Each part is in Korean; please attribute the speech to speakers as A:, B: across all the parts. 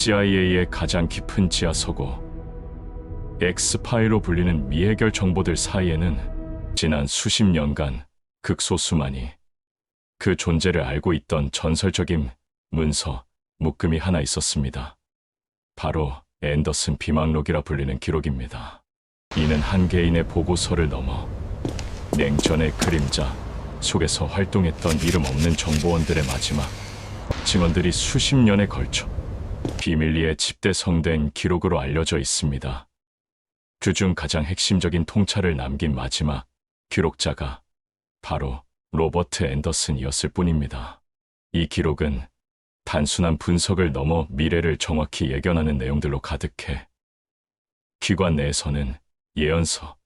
A: CIA의 가장 깊은 지하 서고 엑스파일로 불리는 미해결 정보들 사이에는 지난 수십 년간 극소수만이 그 존재를 알고 있던 전설적인 문서, 묶음이 하나 있었습니다. 바로 앤더슨 비망록이라 불리는 기록입니다. 이는 한 개인의 보고서를 넘어 냉전의 그림자 속에서 활동했던 이름 없는 정보원들의 마지막 증언들이 수십 년에 걸쳐 비밀리에 집대성된 기록으로 알려져 있습니다. 그중 가장 핵심적인 통찰을 남긴 마지막 기록자가 바로 로버트 앤더슨이었을 뿐입니다. 이 기록은 단순한 분석을 넘어 미래를 정확히 예견하는 내용들로 가득해 기관 내에서는 예언서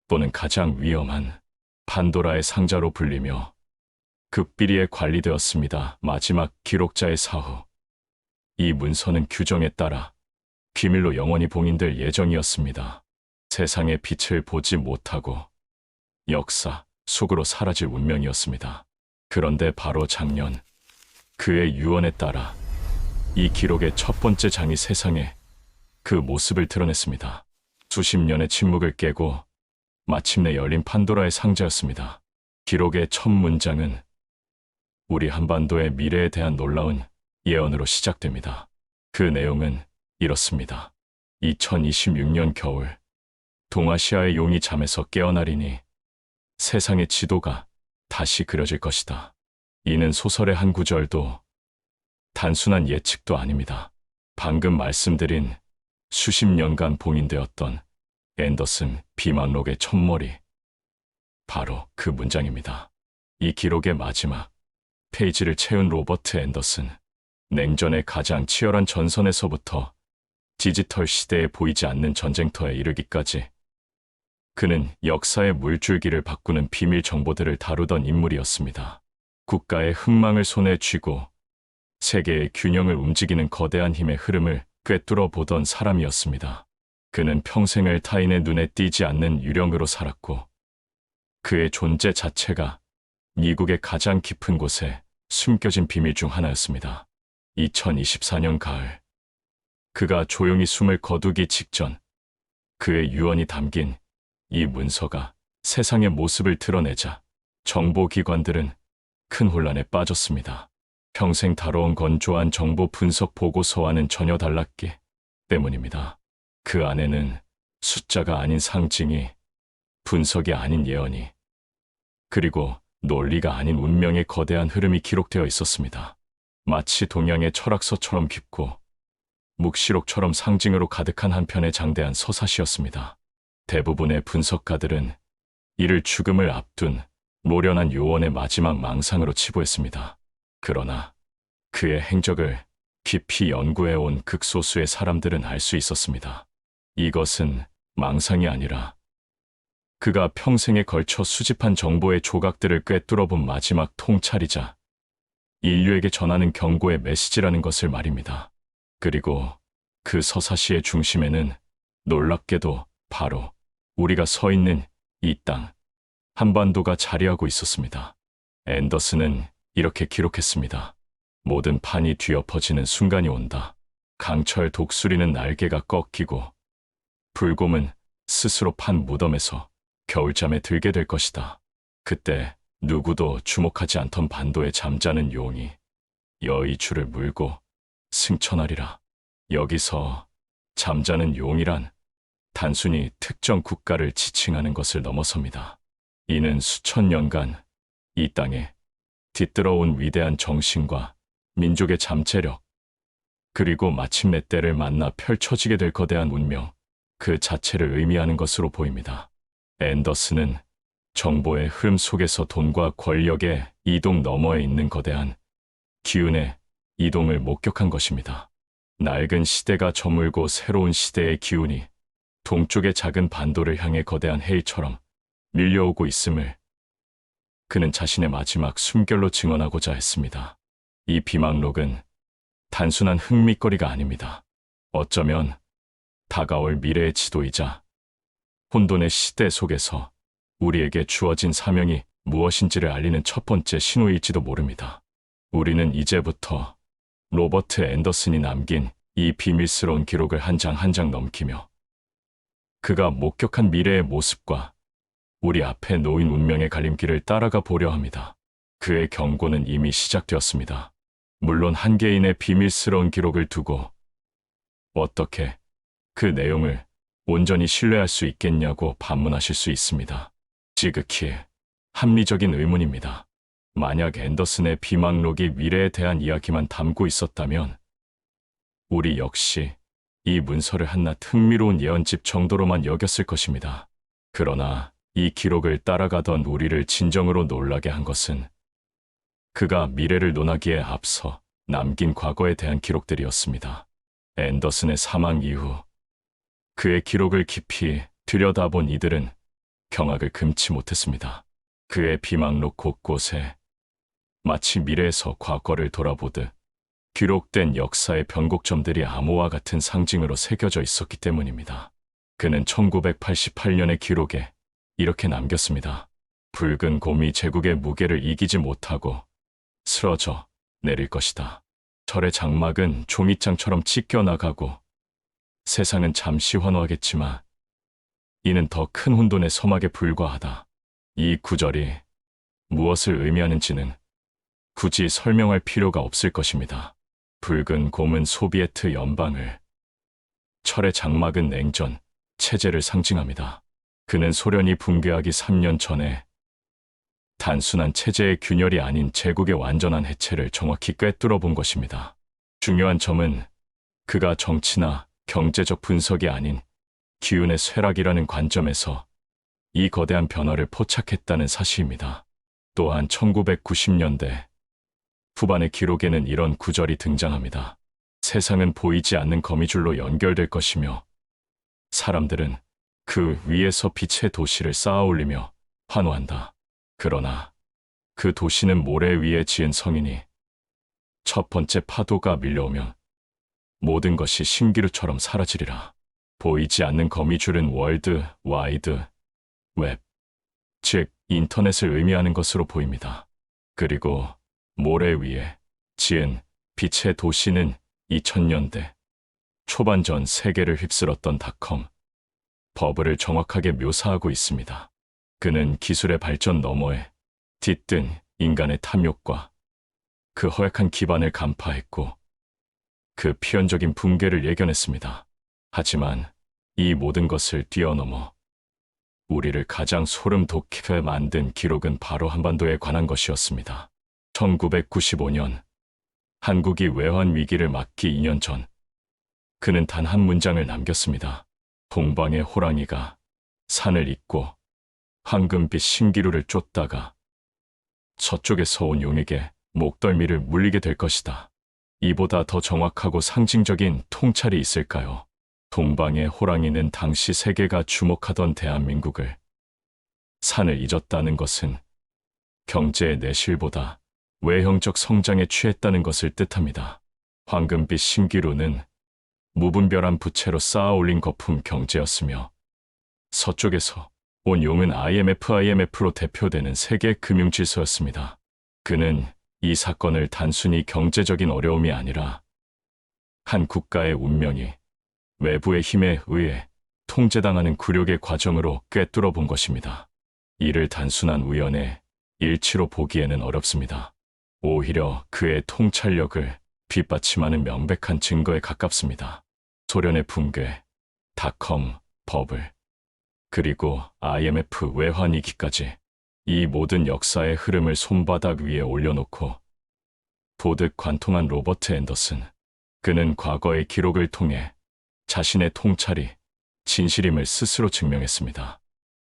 A: 또는 가장 위험한 판도라의 상자로 불리며 극비리에 관리되었습니다. 마지막 기록자의 사후, 이 문서는 규정에 따라 기밀로 영원히 봉인될 예정이었습니다. 세상의 빛을 보지 못하고 역사 속으로 사라질 운명이었습니다. 그런데 바로 작년, 그의 유언에 따라 이 기록의 첫 번째 장이 세상에 그 모습을 드러냈습니다. 수십 년의 침묵을 깨고 마침내 열린 판도라의 상자였습니다. 기록의 첫 문장은 우리 한반도의 미래에 대한 놀라운 예언으로 시작됩니다. 그 내용은 이렇습니다. 2026년 겨울, 동아시아의 용이 잠에서 깨어나리니 세상의 지도가 다시 그려질 것이다. 이는 소설의 한 구절도 단순한 예측도 아닙니다. 방금 말씀드린 수십 년간 봉인되었던 앤더슨 비망록의 첫머리, 바로 그 문장입니다. 이 기록의 마지막 페이지를 채운 로버트 앤더슨, 냉전의 가장 치열한 전선에서부터 디지털 시대에 보이지 않는 전쟁터에 이르기까지 그는 역사의 물줄기를 바꾸는 비밀 정보들을 다루던 인물이었습니다. 국가의 흥망을 손에 쥐고 세계의 균형을 움직이는 거대한 힘의 흐름을 꿰뚫어 보던 사람이었습니다. 그는 평생을 타인의 눈에 띄지 않는 유령으로 살았고 그의 존재 자체가 미국의 가장 깊은 곳에 숨겨진 비밀 중 하나였습니다. 2024년 가을, 그가 조용히 숨을 거두기 직전 그의 유언이 담긴 이 문서가 세상의 모습을 드러내자 정보기관들은 큰 혼란에 빠졌습니다. 평생 다뤄온 건조한 정보 분석 보고서와는 전혀 달랐기 때문입니다. 그 안에는 숫자가 아닌 상징이, 분석이 아닌 예언이, 그리고 논리가 아닌 운명의 거대한 흐름이 기록되어 있었습니다. 마치 동양의 철학서처럼 깊고 묵시록처럼 상징으로 가득한 한 편의 장대한 서사시였습니다. 대부분의 분석가들은 이를 죽음을 앞둔 모련한 요원의 마지막 망상으로 치부했습니다. 그러나 그의 행적을 깊이 연구해온 극소수의 사람들은 알 수 있었습니다. 이것은 망상이 아니라 그가 평생에 걸쳐 수집한 정보의 조각들을 꿰뚫어본 마지막 통찰이자 인류에게 전하는 경고의 메시지라는 것을 말입니다. 그리고 그 서사시의 중심에는 놀랍게도 바로 우리가 서 있는 이 땅, 한반도가 자리하고 있었습니다. 앤더슨은 이렇게 기록했습니다. 모든 판이 뒤엎어지는 순간이 온다. 강철 독수리는 날개가 꺾이고 불곰은 스스로 판 무덤에서 겨울잠에 들게 될 것이다. 그때 누구도 주목하지 않던 반도에 잠자는 용이 여의 줄을 물고 승천하리라. 여기서 잠자는 용이란 단순히 특정 국가를 지칭하는 것을 넘어섭니다. 이는 수천 년간 이 땅에 뒤뜰어온 위대한 정신과 민족의 잠재력, 그리고 마침내 때를 만나 펼쳐지게 될 거대한 운명, 그 자체를 의미하는 것으로 보입니다. 앤더슨은 정보의 흐름 속에서 돈과 권력의 이동 너머에 있는 거대한 기운의 이동을 목격한 것입니다. 낡은 시대가 저물고 새로운 시대의 기운이 동쪽의 작은 반도를 향해 거대한 해일처럼 밀려오고 있음을 그는 자신의 마지막 숨결로 증언하고자 했습니다. 이 비망록은 단순한 흥미거리가 아닙니다. 어쩌면 다가올 미래의 지도이자 혼돈의 시대 속에서 우리에게 주어진 사명이 무엇인지를 알리는 첫 번째 신호일지도 모릅니다. 우리는 이제부터 로버트 앤더슨이 남긴 이 비밀스러운 기록을 한 장 한 장 넘기며 그가 목격한 미래의 모습과 우리 앞에 놓인 운명의 갈림길을 따라가 보려 합니다. 그의 경고는 이미 시작되었습니다. 물론 한 개인의 비밀스러운 기록을 두고 어떻게 그 내용을 온전히 신뢰할 수 있겠냐고 반문하실 수 있습니다. 지극히 합리적인 의문입니다. 만약 앤더슨의 비망록이 미래에 대한 이야기만 담고 있었다면 우리 역시 이 문서를 한낱 흥미로운 예언집 정도로만 여겼을 것입니다. 그러나 이 기록을 따라가던 우리를 진정으로 놀라게 한 것은 그가 미래를 논하기에 앞서 남긴 과거에 대한 기록들이었습니다. 앤더슨의 사망 이후 그의 기록을 깊이 들여다본 이들은 경악을 금치 못했습니다. 그의 비망록 곳곳에 마치 미래에서 과거를 돌아보듯 기록된 역사의 변곡점들이 암호와 같은 상징으로 새겨져 있었기 때문입니다. 그는 1988년의 기록에 이렇게 남겼습니다. 붉은 곰이 제국의 무게를 이기지 못하고 쓰러져 내릴 것이다. 절의 장막은 종이장처럼 찢겨나가고 세상은 잠시 환호하겠지만 이는 더 큰 혼돈의 서막에 불과하다. 이 구절이 무엇을 의미하는지는 굳이 설명할 필요가 없을 것입니다. 붉은 곰은 소비에트 연방을, 철의 장막은 냉전, 체제를 상징합니다. 그는 소련이 붕괴하기 3년 전에 단순한 체제의 균열이 아닌 제국의 완전한 해체를 정확히 꿰뚫어 본 것입니다. 중요한 점은 그가 정치나 경제적 분석이 아닌 기운의 쇠락이라는 관점에서 이 거대한 변화를 포착했다는 사실입니다. 또한 1990년대 후반의 기록에는 이런 구절이 등장합니다. 세상은 보이지 않는 거미줄로 연결될 것이며 사람들은 그 위에서 빛의 도시를 쌓아 올리며 환호한다. 그러나 그 도시는 모래 위에 지은 성이니 첫 번째 파도가 밀려오면 모든 것이 신기루처럼 사라지리라. 보이지 않는 거미줄은 월드 와이드 웹, 즉 인터넷을 의미하는 것으로 보입니다. 그리고 모래 위에 지은 빛의 도시는 2000년대 초반 전 세계를 휩쓸었던 닷컴 버블을 정확하게 묘사하고 있습니다. 그는 기술의 발전 너머에 뒤뜬 인간의 탐욕과 그 허약한 기반을 간파했고 그 필연적인 붕괴를 예견했습니다. 하지만 이 모든 것을 뛰어넘어 우리를 가장 소름 돋게 만든 기록은 바로 한반도에 관한 것이었습니다. 1995년 한국이 외환 위기를 맞기 2년 전 그는 단 한 문장을 남겼습니다. 동방의 호랑이가 산을 잇고 황금빛 신기루를 쫓다가 저쪽에서 온 용에게 목덜미를 물리게 될 것이다. 이보다 더 정확하고 상징적인 통찰이 있을까요? 동방의 호랑이는 당시 세계가 주목하던 대한민국을 산을 잊었다는 것은 경제의 내실보다 외형적 성장에 취했다는 것을 뜻합니다. 황금빛 신기루는 무분별한 부채로 쌓아 올린 거품 경제였으며 서쪽에서 온 용은 IMF로 대표되는 세계 금융 질서였습니다. 그는 이 사건을 단순히 경제적인 어려움이 아니라 한 국가의 운명이 외부의 힘에 의해 통제당하는 굴욕의 과정으로 꿰뚫어 본 것입니다. 이를 단순한 우연의 일치로 보기에는 어렵습니다. 오히려 그의 통찰력을 뒷받침하는 명백한 증거에 가깝습니다. 소련의 붕괴, 닷컴 버블, 그리고 IMF 외환위기까지 이 모든 역사의 흐름을 손바닥 위에 올려놓고 보듯 관통한 로버트 앤더슨. 그는 과거의 기록을 통해 자신의 통찰이 진실임을 스스로 증명했습니다.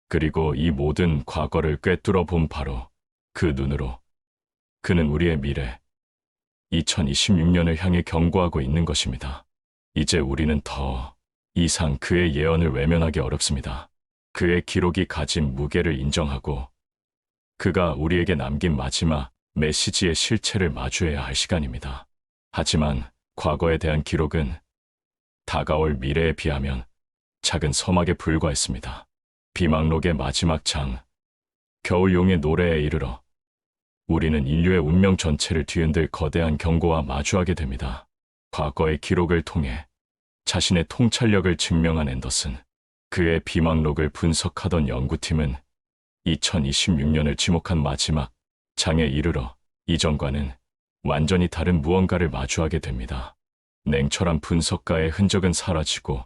A: 그리고 이 모든 과거를 꿰뚫어 본 바로 그 눈으로 그는 우리의 미래 2026년을 향해 경고하고 있는 것입니다. 이제 우리는 더 이상 그의 예언을 외면하기 어렵습니다. 그의 기록이 가진 무게를 인정하고 그가 우리에게 남긴 마지막 메시지의 실체를 마주해야 할 시간입니다. 하지만 과거에 대한 기록은 다가올 미래에 비하면 작은 서막에 불과했습니다. 비망록의 마지막 장, 겨울용의 노래에 이르러 우리는 인류의 운명 전체를 뒤흔들 거대한 경고와 마주하게 됩니다. 과거의 기록을 통해 자신의 통찰력을 증명한 앤더슨. 그의 비망록을 분석하던 연구팀은 2026년을 지목한 마지막 장에 이르러 이전과는 완전히 다른 무언가를 마주하게 됩니다. 냉철한 분석가의 흔적은 사라지고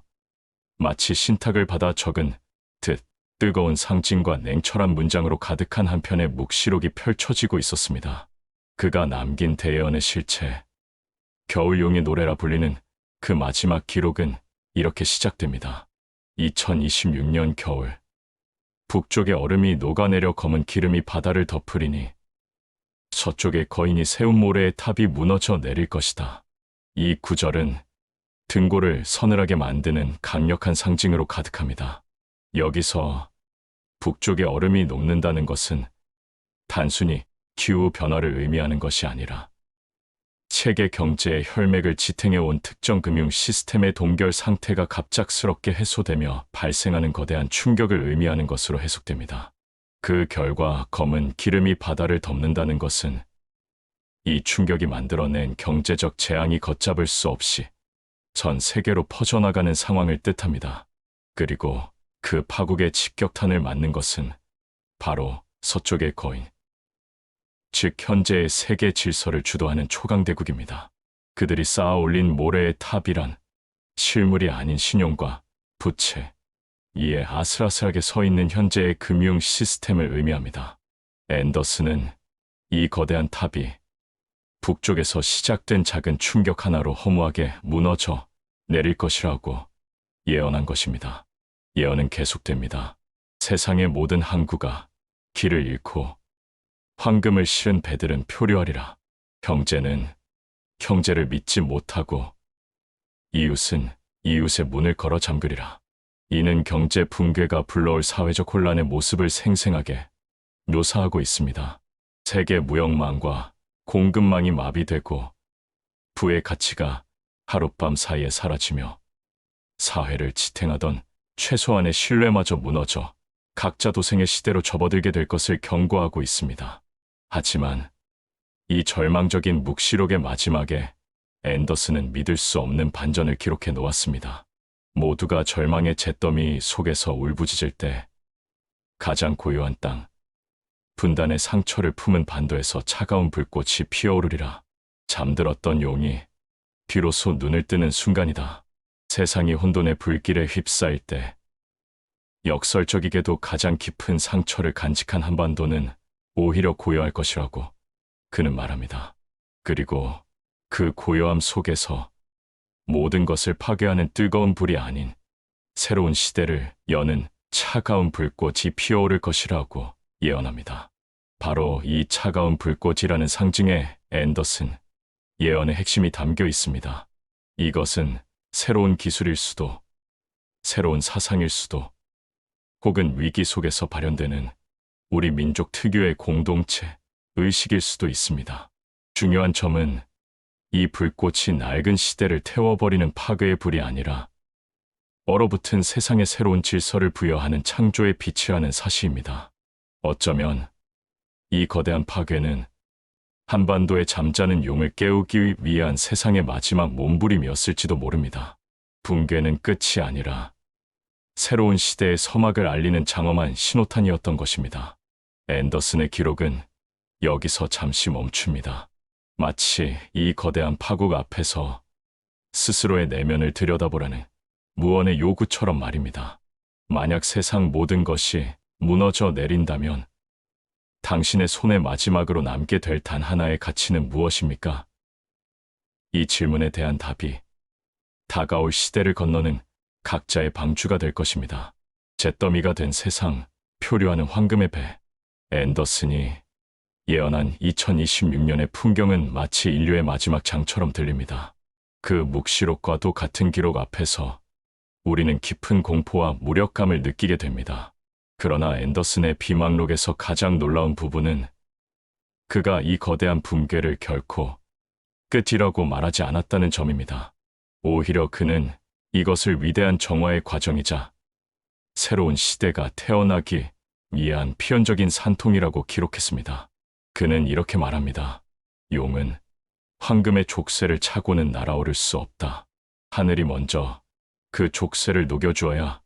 A: 마치 신탁을 받아 적은 듯 뜨거운 상징과 냉철한 문장으로 가득한 한 편의 묵시록이 펼쳐지고 있었습니다. 그가 남긴 대예언의 실체, 겨울용의 노래라 불리는 그 마지막 기록은 이렇게 시작됩니다. 2026년 겨울, 북쪽의 얼음이 녹아내려 검은 기름이 바다를 덮으리니 서쪽의 거인이 세운 모래의 탑이 무너져 내릴 것이다. 이 구절은 등골을 서늘하게 만드는 강력한 상징으로 가득합니다. 여기서 북쪽의 얼음이 녹는다는 것은 단순히 기후 변화를 의미하는 것이 아니라 세계 경제의 혈맥을 지탱해온 특정 금융 시스템의 동결 상태가 갑작스럽게 해소되며 발생하는 거대한 충격을 의미하는 것으로 해석됩니다. 그 결과 검은 기름이 바다를 덮는다는 것은 이 충격이 만들어낸 경제적 재앙이 걷잡을 수 없이 전 세계로 퍼져나가는 상황을 뜻합니다. 그리고 그 파국의 직격탄을 맞는 것은 바로 서쪽의 거인, 즉 현재의 세계 질서를 주도하는 초강대국입니다. 그들이 쌓아 올린 모래의 탑이란 실물이 아닌 신용과 부채, 이에 아슬아슬하게 서 있는 현재의 금융 시스템을 의미합니다. 앤더슨은 이 거대한 탑이 북쪽에서 시작된 작은 충격 하나로 허무하게 무너져 내릴 것이라고 예언한 것입니다. 예언은 계속됩니다. 세상의 모든 항구가 길을 잃고 황금을 실은 배들은 표류하리라. 형제는 형제를 믿지 못하고 이웃은 이웃의 문을 걸어 잠그리라. 이는 경제 붕괴가 불러올 사회적 혼란의 모습을 생생하게 묘사하고 있습니다. 세계 무역망과 공급망이 마비되고 부의 가치가 하룻밤 사이에 사라지며 사회를 지탱하던 최소한의 신뢰마저 무너져 각자 도생의 시대로 접어들게 될 것을 경고하고 있습니다. 하지만 이 절망적인 묵시록의 마지막에 앤더슨은 믿을 수 없는 반전을 기록해 놓았습니다. 모두가 절망의 잿더미 속에서 울부짖을 때 가장 고요한 땅, 분단의 상처를 품은 반도에서 차가운 불꽃이 피어오르리라. 잠들었던 용이 비로소 눈을 뜨는 순간이다. 세상이 혼돈의 불길에 휩싸일 때 역설적이게도 가장 깊은 상처를 간직한 한반도는 오히려 고요할 것이라고 그는 말합니다. 그리고 그 고요함 속에서 모든 것을 파괴하는 뜨거운 불이 아닌 새로운 시대를 여는 차가운 불꽃이 피어오를 것이라고 예언합니다. 바로 이 차가운 불꽃이라는 상징에 앤더슨 예언의 핵심이 담겨 있습니다. 이것은 새로운 기술일 수도, 새로운 사상일 수도, 혹은 위기 속에서 발현되는 우리 민족 특유의 공동체, 의식일 수도 있습니다. 중요한 점은 이 불꽃이 낡은 시대를 태워버리는 파괴의 불이 아니라 얼어붙은 세상의 새로운 질서를 부여하는 창조의 빛이라는 사실입니다. 어쩌면 이 거대한 파괴는 한반도의 잠자는 용을 깨우기 위한 세상의 마지막 몸부림이었을지도 모릅니다. 붕괴는 끝이 아니라 새로운 시대의 서막을 알리는 장엄한 신호탄이었던 것입니다. 앤더슨의 기록은 여기서 잠시 멈춥니다. 마치 이 거대한 파국 앞에서 스스로의 내면을 들여다보라는 무언의 요구처럼 말입니다. 만약 세상 모든 것이 무너져 내린다면 당신의 손에 마지막으로 남게 될 단 하나의 가치는 무엇입니까? 이 질문에 대한 답이 다가올 시대를 건너는 각자의 방주가 될 것입니다. 잿더미가 된 세상, 표류하는 황금의 배. 앤더슨이 예언한 2026년의 풍경은 마치 인류의 마지막 장처럼 들립니다. 그 묵시록과도 같은 기록 앞에서 우리는 깊은 공포와 무력감을 느끼게 됩니다. 그러나 앤더슨의 비망록에서 가장 놀라운 부분은 그가 이 거대한 붕괴를 결코 끝이라고 말하지 않았다는 점입니다. 오히려 그는 이것을 위대한 정화의 과정이자 새로운 시대가 태어나기 위한 필연적인 산통이라고 기록했습니다. 그는 이렇게 말합니다. 용은 황금의 족쇄를 차고는 날아오를 수 없다. 하늘이 먼저 그 족쇄를 녹여주어야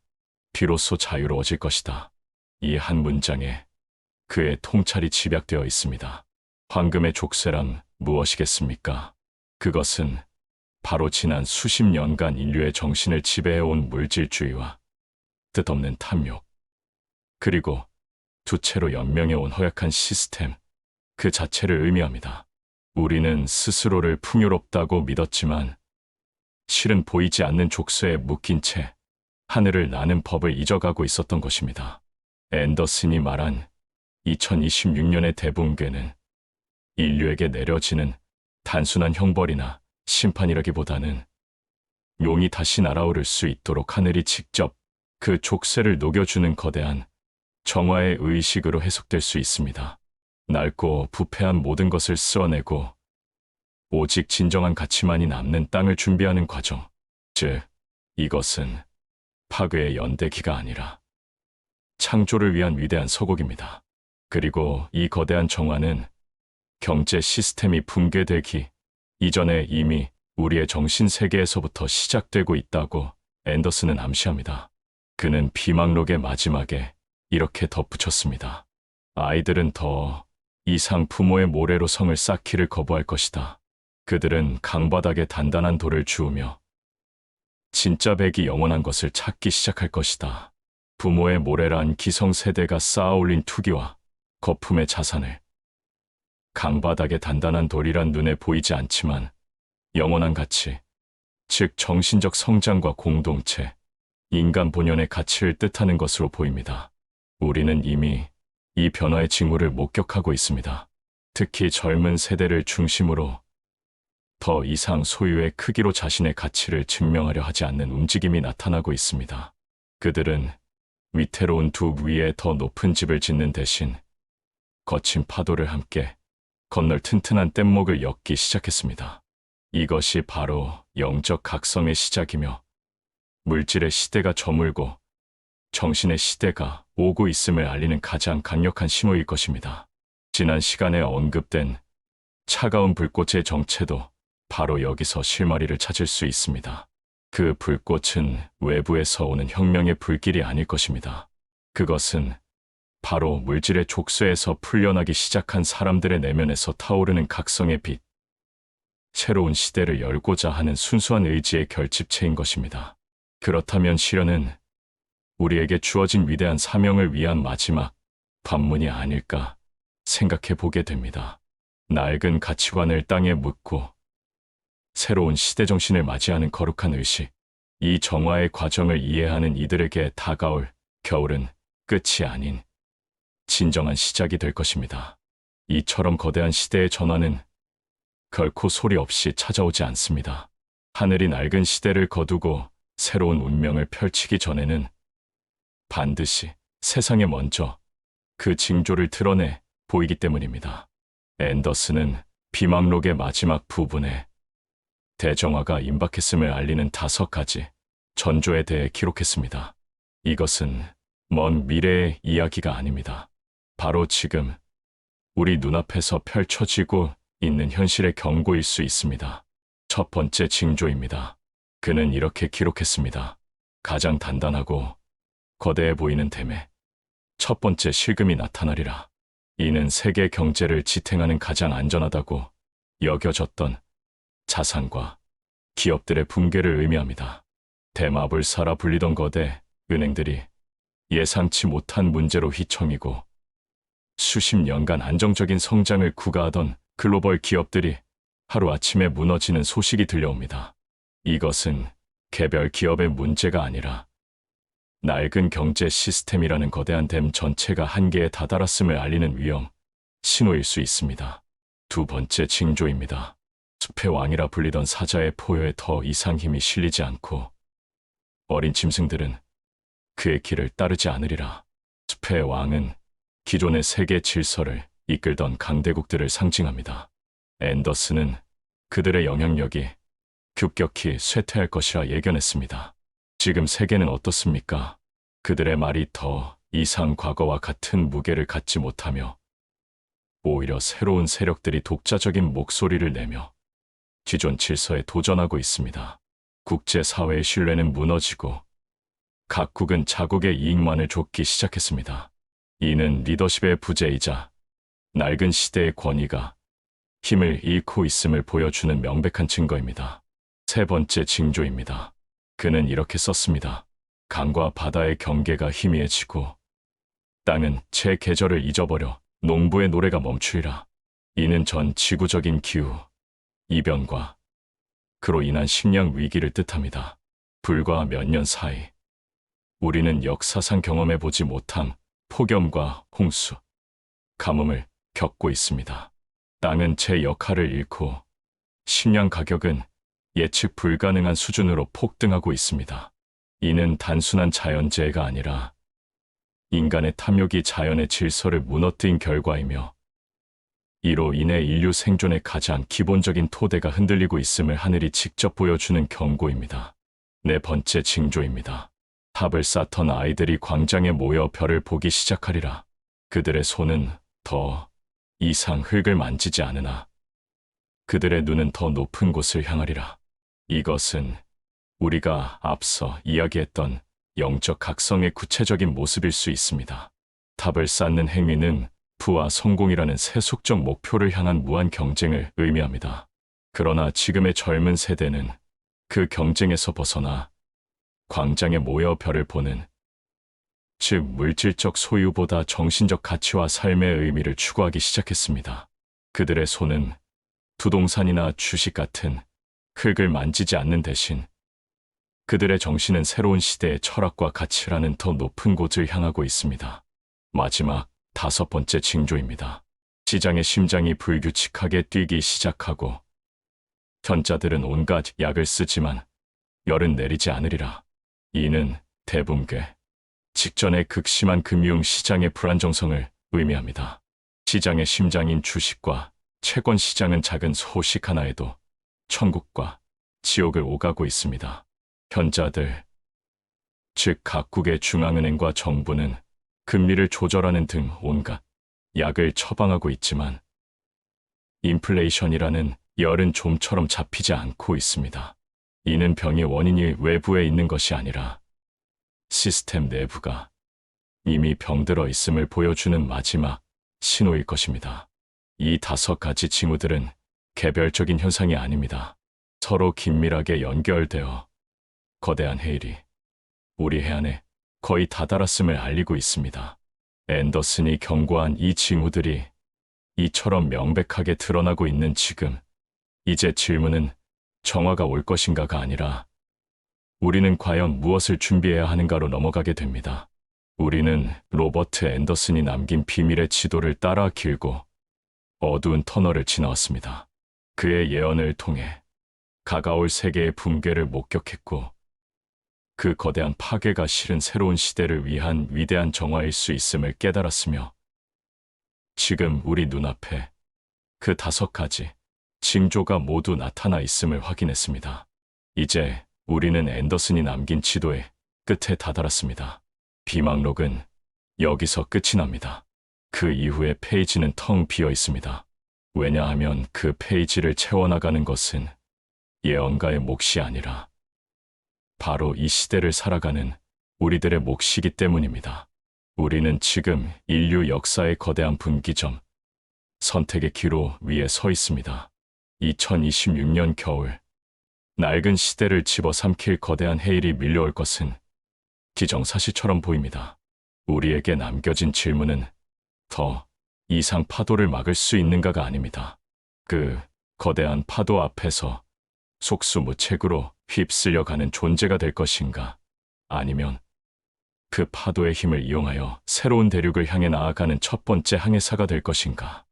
A: 비로소 자유로워질 것이다. 이 한 문장에 그의 통찰이 집약되어 있습니다. 황금의 족쇄란 무엇이겠습니까? 그것은 바로 지난 수십 년간 인류의 정신을 지배해온 물질주의와 뜻없는 탐욕, 그리고 두 채로 연명해온 허약한 시스템 그 자체를 의미합니다. 우리는 스스로를 풍요롭다고 믿었지만 실은 보이지 않는 족쇄에 묶인 채 하늘을 나는 법을 잊어가고 있었던 것입니다. 앤더슨이 말한 2026년의 대붕괴는 인류에게 내려지는 단순한 형벌이나 심판이라기보다는 용이 다시 날아오를 수 있도록 하늘이 직접 그 족쇄를 녹여주는 거대한 정화의 의식으로 해석될 수 있습니다. 낡고 부패한 모든 것을 쓸어내고 오직 진정한 가치만이 남는 땅을 준비하는 과정, 즉 이것은 파괴의 연대기가 아니라 창조를 위한 위대한 서곡입니다. 그리고 이 거대한 정화는 경제 시스템이 붕괴되기 이전에 이미 우리의 정신 세계에서부터 시작되고 있다고 앤더슨은 암시합니다. 그는 비망록의 마지막에 이렇게 덧붙였습니다. 아이들은 더 이상 부모의 모래로 성을 쌓기를 거부할 것이다. 그들은 강바닥에 단단한 돌을 주우며 진짜 백이 영원한 것을 찾기 시작할 것이다. 부모의 모래란 기성세대가 쌓아올린 투기와 거품의 자산을, 강바닥의 단단한 돌이란 눈에 보이지 않지만 영원한 가치, 즉 정신적 성장과 공동체, 인간 본연의 가치를 뜻하는 것으로 보입니다. 우리는 이미 이 변화의 징후를 목격하고 있습니다. 특히 젊은 세대를 중심으로 더 이상 소유의 크기로 자신의 가치를 증명하려 하지 않는 움직임이 나타나고 있습니다. 그들은 위태로운 두 위에 더 높은 집을 짓는 대신 거친 파도를 함께 건널 튼튼한 뗏목을 엮기 시작했습니다. 이것이 바로 영적 각성의 시작이며 물질의 시대가 저물고 정신의 시대가 오고 있음을 알리는 가장 강력한 신호일 것입니다. 지난 시간에 언급된 차가운 불꽃의 정체도 바로 여기서 실마리를 찾을 수 있습니다. 그 불꽃은 외부에서 오는 혁명의 불길이 아닐 것입니다. 그것은 바로 물질의 족쇄에서 풀려나기 시작한 사람들의 내면에서 타오르는 각성의 빛, 새로운 시대를 열고자 하는 순수한 의지의 결집체인 것입니다. 그렇다면 시련은 우리에게 주어진 위대한 사명을 위한 마지막 관문이 아닐까 생각해 보게 됩니다. 낡은 가치관을 땅에 묻고 새로운 시대 정신을 맞이하는 거룩한 의식, 이 정화의 과정을 이해하는 이들에게 다가올 겨울은 끝이 아닌 진정한 시작이 될 것입니다. 이처럼 거대한 시대의 전환은 결코 소리 없이 찾아오지 않습니다. 하늘이 낡은 시대를 거두고 새로운 운명을 펼치기 전에는 반드시 세상에 먼저 그 징조를 드러내 보이기 때문입니다. 앤더슨은 비망록의 마지막 부분에 대정화가 임박했음을 알리는 5가지 전조에 대해 기록했습니다. 이것은 먼 미래의 이야기가 아닙니다. 바로 지금 우리 눈앞에서 펼쳐지고 있는 현실의 경고일 수 있습니다. 첫 번째 징조입니다. 그는 이렇게 기록했습니다. 가장 단단하고 거대해 보이는 댐에 첫 번째 실금이 나타나리라. 이는 세계 경제를 지탱하는 가장 안전하다고 여겨졌던 자산과 기업들의 붕괴를 의미합니다. 대마불사라 불리던 거대 은행들이 예상치 못한 문제로 휘청이고 수십 년간 안정적인 성장을 구가하던 글로벌 기업들이 하루아침에 무너지는 소식이 들려옵니다. 이것은 개별 기업의 문제가 아니라 낡은 경제 시스템이라는 거대한 댐 전체가 한계에 다다랐음을 알리는 위험, 신호일 수 있습니다. 두 번째 징조입니다. 숲의 왕이라 불리던 사자의 포효에 더 이상 힘이 실리지 않고 어린 짐승들은 그의 길을 따르지 않으리라. 숲의 왕은 기존의 세계 질서를 이끌던 강대국들을 상징합니다. 앤더슨은 그들의 영향력이 급격히 쇠퇴할 것이라 예견했습니다. 지금 세계는 어떻습니까? 그들의 말이 더 이상 과거와 같은 무게를 갖지 못하며 오히려 새로운 세력들이 독자적인 목소리를 내며 기존 질서에 도전하고 있습니다. 국제사회의 신뢰는 무너지고 각국은 자국의 이익만을 좇기 시작했습니다. 이는 리더십의 부재이자 낡은 시대의 권위가 힘을 잃고 있음을 보여주는 명백한 증거입니다. 세 번째 징조입니다. 그는 이렇게 썼습니다. 강과 바다의 경계가 희미해지고 땅은 제 계절을 잊어버려 농부의 노래가 멈추리라. 이는 전 지구적인 기후, 이변과 그로 인한 식량 위기를 뜻합니다. 불과 몇 년 사이 우리는 역사상 경험해보지 못한 폭염과 홍수, 가뭄을 겪고 있습니다. 땅은 제 역할을 잃고 식량 가격은 예측 불가능한 수준으로 폭등하고 있습니다. 이는 단순한 자연재해가 아니라 인간의 탐욕이 자연의 질서를 무너뜨린 결과이며 이로 인해 인류 생존의 가장 기본적인 토대가 흔들리고 있음을 하늘이 직접 보여주는 경고입니다. 네 번째 징조입니다. 탑을 쌓던 아이들이 광장에 모여 별을 보기 시작하리라. 그들의 손은 더 이상 흙을 만지지 않으나 그들의 눈은 더 높은 곳을 향하리라. 이것은 우리가 앞서 이야기했던 영적 각성의 구체적인 모습일 수 있습니다. 탑을 쌓는 행위는 부와 성공이라는 세속적 목표를 향한 무한 경쟁을 의미합니다. 그러나 지금의 젊은 세대는 그 경쟁에서 벗어나 광장에 모여 별을 보는, 즉 물질적 소유보다 정신적 가치와 삶의 의미를 추구하기 시작했습니다. 그들의 손은 부동산이나 주식 같은 흙을 만지지 않는 대신 그들의 정신은 새로운 시대의 철학과 가치라는 더 높은 곳을 향하고 있습니다. 마지막 다섯 번째 징조입니다. 시장의 심장이 불규칙하게 뛰기 시작하고 현자들은 온갖 약을 쓰지만 열은 내리지 않으리라. 이는 대붕괴 직전의 극심한 금융 시장의 불안정성을 의미합니다. 시장의 심장인 주식과 채권 시장은 작은 소식 하나에도 천국과 지옥을 오가고 있습니다. 현자들, 즉 각국의 중앙은행과 정부는 금리를 조절하는 등 온갖 약을 처방하고 있지만 인플레이션이라는 열은 좀처럼 잡히지 않고 있습니다. 이는 병의 원인이 외부에 있는 것이 아니라 시스템 내부가 이미 병들어 있음을 보여주는 마지막 신호일 것입니다. 이 다섯 가지 징후들은 개별적인 현상이 아닙니다. 서로 긴밀하게 연결되어 거대한 해일이 우리 해안에 거의 다다랐음을 알리고 있습니다. 앤더슨이 경고한 이 징후들이 이처럼 명백하게 드러나고 있는 지금, 이제 질문은 정화가 올 것인가가 아니라 우리는 과연 무엇을 준비해야 하는가로 넘어가게 됩니다. 우리는 로버트 앤더슨이 남긴 비밀의 지도를 따라 길고 어두운 터널을 지나왔습니다. 그의 예언을 통해 다가올 세계의 붕괴를 목격했고 그 거대한 파괴가 실은 새로운 시대를 위한 위대한 정화일 수 있음을 깨달았으며 지금 우리 눈앞에 그 다섯 가지 징조가 모두 나타나 있음을 확인했습니다. 이제 우리는 앤더슨이 남긴 지도의 끝에 다다랐습니다. 비망록은 여기서 끝이 납니다. 그 이후의 페이지는 텅 비어 있습니다. 왜냐하면 그 페이지를 채워나가는 것은 예언가의 몫이 아니라 바로 이 시대를 살아가는 우리들의 몫이기 때문입니다. 우리는 지금 인류 역사의 거대한 분기점, 선택의 기로 위에 서 있습니다. 2026년 겨울, 낡은 시대를 집어삼킬 거대한 해일이 밀려올 것은 기정사실처럼 보입니다. 우리에게 남겨진 질문은 더 이상 파도를 막을 수 있는가가 아닙니다. 그 거대한 파도 앞에서 속수무책으로 휩쓸려가는 존재가 될 것인가, 아니면 그 파도의 힘을 이용하여 새로운 대륙을 향해 나아가는 첫 번째 항해사가 될 것인가.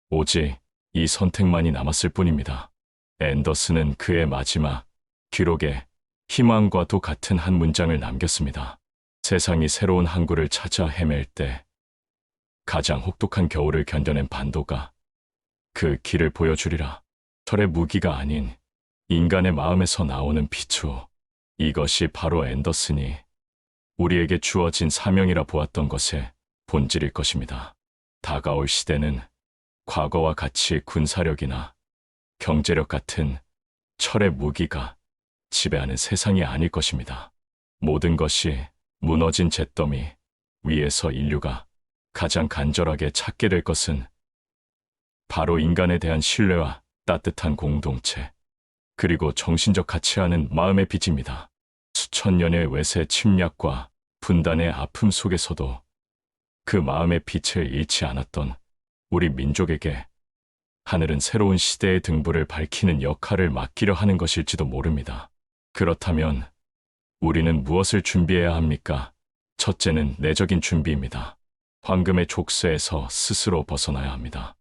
A: 오직 이 선택만이 남았을 뿐입니다. 앤더슨은 그의 마지막 기록에 희망과도 같은 한 문장을 남겼습니다. 세상이 새로운 항구를 찾아 헤맬 때 가장 혹독한 겨울을 견뎌낸 반도가 그 길을 보여주리라. 철의 무기가 아닌 인간의 마음에서 나오는 피추. 이것이 바로 앤더슨이 우리에게 주어진 사명이라 보았던 것의 본질일 것입니다. 다가올 시대는 과거와 같이 군사력이나 경제력 같은 철의 무기가 지배하는 세상이 아닐 것입니다. 모든 것이 무너진 잿더미 위에서 인류가 가장 간절하게 찾게 될 것은 바로 인간에 대한 신뢰와 따뜻한 공동체, 그리고 정신적 가치하는 마음의 빛입니다. 수천 년의 외세 침략과 분단의 아픔 속에서도 그 마음의 빛을 잃지 않았던 우리 민족에게 하늘은 새로운 시대의 등불을 밝히는 역할을 맡기려 하는 것일지도 모릅니다. 그렇다면 우리는 무엇을 준비해야 합니까? 첫째는 내적인 준비입니다. 황금의 족쇄에서 스스로 벗어나야 합니다.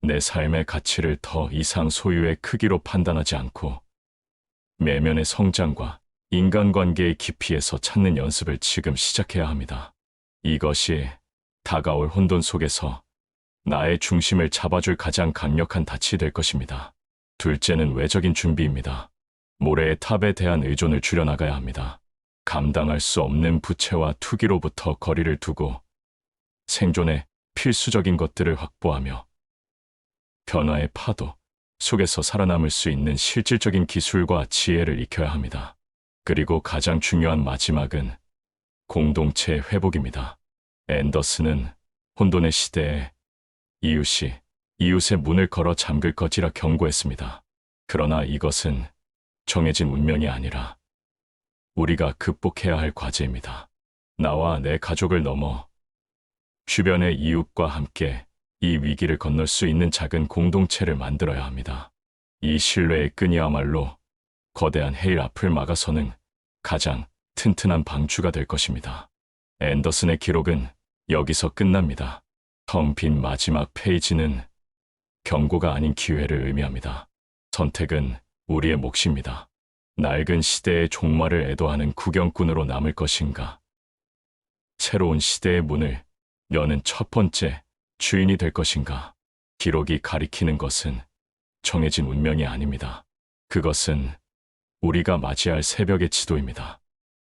A: 내 삶의 가치를 더 이상 소유의 크기로 판단하지 않고 내면의 성장과 인간관계의 깊이에서 찾는 연습을 지금 시작해야 합니다. 이것이 다가올 혼돈 속에서 나의 중심을 잡아줄 가장 강력한 닻이 될 것입니다. 둘째는 외적인 준비입니다. 모래의 탑에 대한 의존을 줄여나가야 합니다. 감당할 수 없는 부채와 투기로부터 거리를 두고 생존에 필수적인 것들을 확보하며 변화의 파도 속에서 살아남을 수 있는 실질적인 기술과 지혜를 익혀야 합니다. 그리고 가장 중요한 마지막은 공동체의 회복입니다. 앤더슨은 혼돈의 시대에 이웃이 이웃의 문을 걸어 잠글 것이라 경고했습니다. 그러나 이것은 정해진 운명이 아니라 우리가 극복해야 할 과제입니다. 나와 내 가족을 넘어 주변의 이웃과 함께 이 위기를 건널 수 있는 작은 공동체를 만들어야 합니다. 이 신뢰의 끈이야말로 거대한 해일 앞을 막아서는 가장 튼튼한 방주가 될 것입니다. 앤더슨의 기록은 여기서 끝납니다. 텅 빈 마지막 페이지는 경고가 아닌 기회를 의미합니다. 선택은 우리의 몫입니다. 낡은 시대의 종말을 애도하는 구경꾼으로 남을 것인가? 새로운 시대의 문을 여는 첫 번째 주인이 될 것인가? 기록이 가리키는 것은 정해진 운명이 아닙니다. 그것은 우리가 맞이할 새벽의 지도입니다.